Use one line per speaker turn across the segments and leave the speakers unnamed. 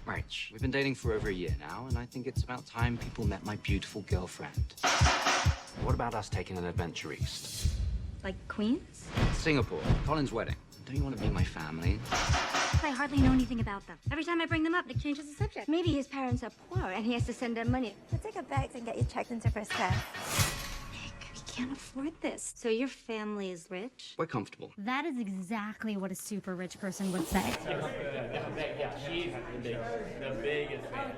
Rach, we've been dating for over a year now, and I think it's about time people met my beautiful girlfriend. What about us taking an adventure east?
Like Queens?
Singapore, Colin's wedding. Don't you want to meet my family?
I hardly know anything about them. Every time I bring them up, Nick changes the subject. Maybe his parents are poor and he has to send them money.
We'll take a bag and get you checked into first class.
Nick, we can't afford this. So your family is rich?
We're comfortable.
That is exactly what a super rich person would say.
She's the biggest fan.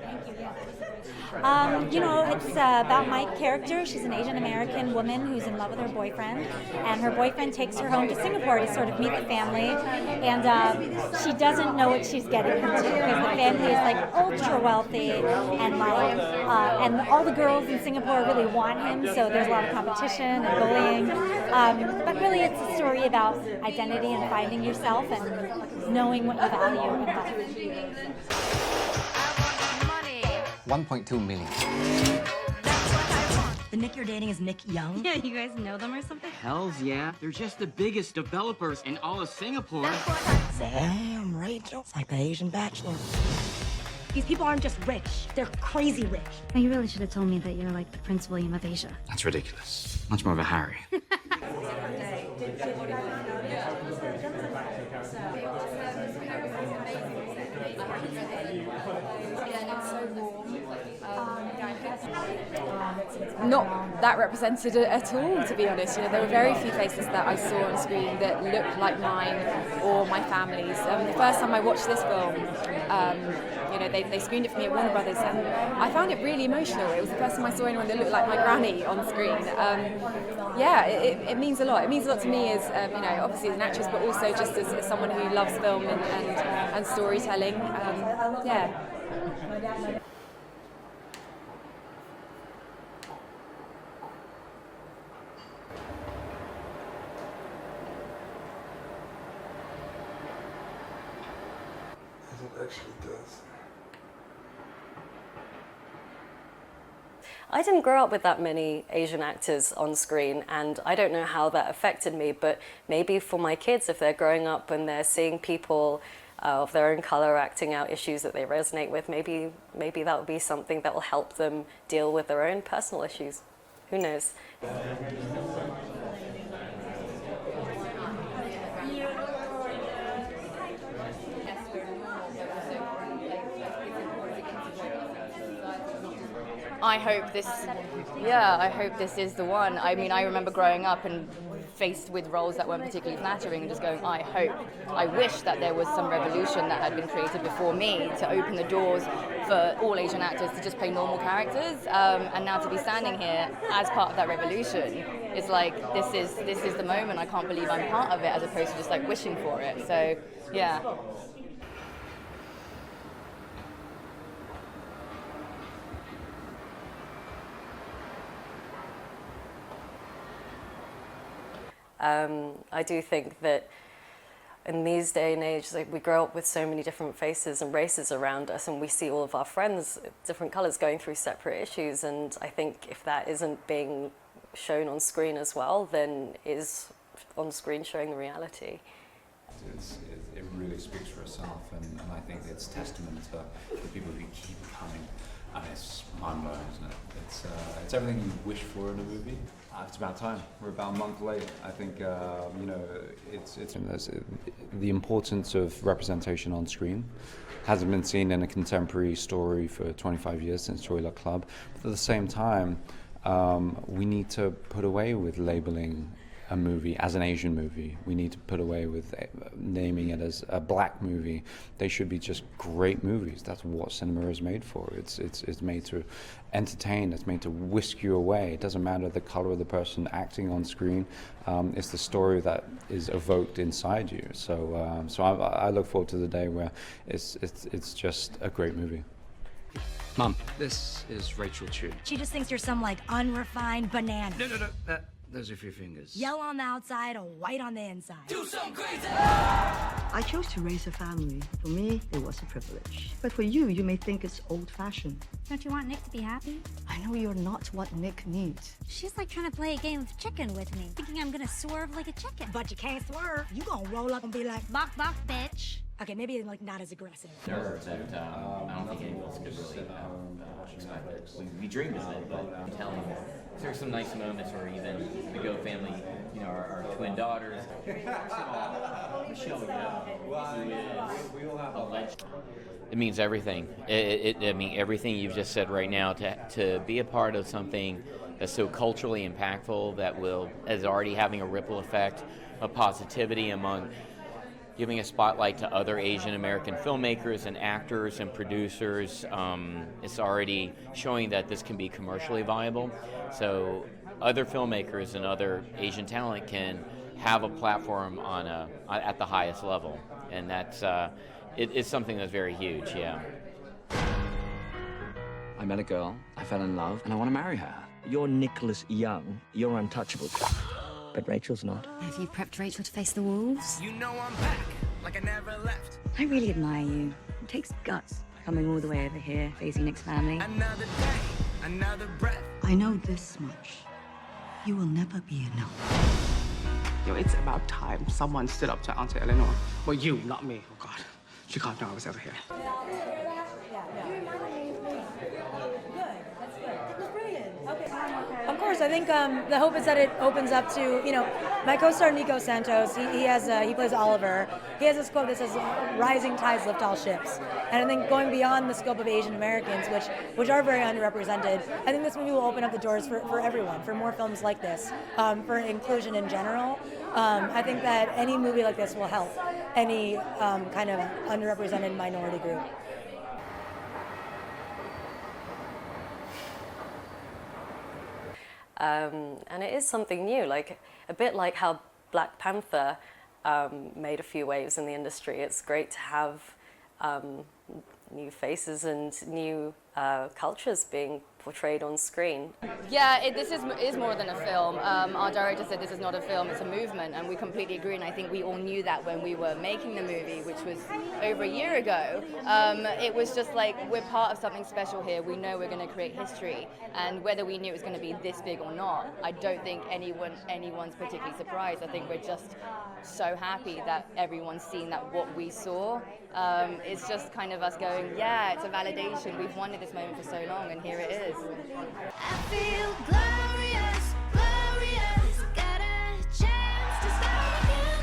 You know, it's about my character. She's an Asian American woman who's in love with her boyfriend, and her boyfriend takes her home to Singapore to sort of meet the family, and she doesn't know what she's getting into because the family is like ultra wealthy, and like and all the girls in Singapore really want him, so there's a lot of competition and bullying. But really, it's a story about identity and finding yourself and knowing what you value in life.
1.2 million.
The Nick you're dating is Nick Young?
Yeah, you guys know them or something?
Hells yeah. They're just the biggest developers in all of Singapore.
Damn, Rachel. It's like the Asian Bachelor. These people aren't just rich, they're crazy rich.
Oh, you really should have told me that you're like the Prince William of Asia.
That's ridiculous. Much more of a Harry.
Not that represented at all, to be honest. You know, there were very few faces that I saw on screen that looked like mine or my family's. The first time I watched this film, you know, they screened it for me at Warner Brothers, and I found it really emotional. It was the first time I saw anyone that looked like my granny on screen. Yeah, it means a lot. It means a lot to me as, you know, obviously as an actress, but also just as someone who loves film and storytelling. Yeah.
It actually does.
I didn't grow up with that many Asian actors on screen, and I don't know how that affected me, but maybe for my kids, if they're growing up and they're seeing people of their own color acting out issues that they resonate with, maybe that would be something that will help them deal with their own personal issues. Who knows?
I hope this is the one. I mean, I remember growing up and faced with roles that weren't particularly flattering and just going, I wish that there was some revolution that had been created before me to open the doors for all Asian actors to just play normal characters. And now to be standing here as part of that revolution is like, this is the moment. I can't believe I'm part of it, as opposed to just like wishing for it. So, yeah. I do think that in these day and age, like, we grow up with so many different faces and races around us, and we see all of our friends, different colours, going through separate issues. And I think if that isn't being shown on screen as well, then is on screen showing the reality.
It really speaks for itself, and I think it's testament to the people who keep coming. And it's mind-blowing, isn't it? It's everything you wish for in a movie. It's about time. We're about a month late. I think you know, it's the importance of representation on screen hasn't been seen in a contemporary story for 25 years since Joy Luck Club. But at the same time, we need to put away with labeling a movie as an Asian movie. We need to put away with naming it as a black movie. They should be just great movies. That's what cinema is made for. It's made to entertain. It's made to whisk you away. It doesn't matter the color of the person acting on screen. It's the story that is evoked inside you. So I look forward to the day where it's just a great movie.
Mom, this is Rachel Chu.
She just thinks you're some like unrefined banana.
No. Those are your fingers.
Yellow on the outside or white on the inside.
Do something crazy!
I chose to raise a family. For me, it was a privilege. But for you, you may think it's old-fashioned.
Don't you want Nick to be happy?
I know you're not what Nick needs.
She's like trying to play a game of chicken with me, thinking I'm gonna swerve like a chicken.
But you can't swerve. You gonna roll up and be like,
bok bok, bitch.
Okay, maybe like not as aggressive.
Nerves that I don't think any of us could really expect it. We dreamed of it, but I'm telling you, there's some nice moments where even the Go family, you know, our twin daughters, Michelle Yeoh, who is a legend.
It means everything. I mean, everything you've just said right now, to be a part of something that's so culturally impactful, that is already having a ripple effect of positivity among giving a spotlight to other Asian American filmmakers and actors and producers. It's already showing that this can be commercially viable. So other filmmakers and other Asian talent can have a platform at the highest level, and that's it's something that's very huge. Yeah.
I met a girl, I fell in love, and I want to marry her.
You're Nicholas Young. You're untouchable. But Rachel's not.
Have you prepped Rachel to face the wolves?
You know I'm back, like I never left.
I really admire you. It takes guts coming all the way over here, facing Nick's family.
Another day, another breath.
I know this much. You will never be enough.
You know, it's about time someone stood up to Auntie Eleanor. Well, you, not me. Oh, God. She can't know I was over here.
Of course, I think the hope is that it opens up to, you know, my co-star Nico Santos, he plays Oliver. He has this quote that says, rising tides lift all ships. And I think going beyond the scope of Asian Americans, which are very underrepresented, I think this movie will open up the doors for everyone, for more films like this, for inclusion in general. I think that any movie like this will help any kind of underrepresented minority group.
And it is something new, like a bit like how Black Panther made a few waves in the industry. It's great to have new faces and new cultures being portrayed on screen.
Yeah, this is more than a film. Our director said this is not a film, it's a movement, and we completely agree, and I think we all knew that when we were making the movie, which was over a year ago. It was just like, we're part of something special here, we know we're going to create history, and whether we knew it was going to be this big or not, I don't think anyone's particularly surprised. I think we're just so happy that everyone's seen that what we saw. It's just kind of us going, yeah, it's a validation, we've wanted this moment for so long, and here it is.
I feel glorious, glorious. Got a chance to start again.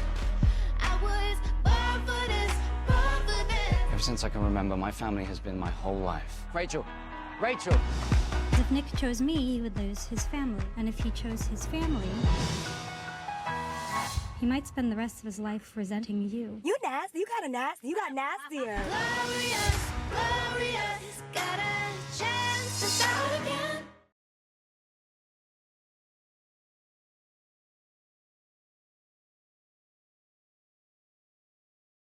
I was born for this, born for this.
Ever since I can remember, my family has been my whole life. Rachel! Rachel!
If Nick chose me, he would lose his family. And if he chose his family, he might spend the rest of his life resenting you.
You nasty. You kind of nasty. You got nastier.
Glorious, glorious.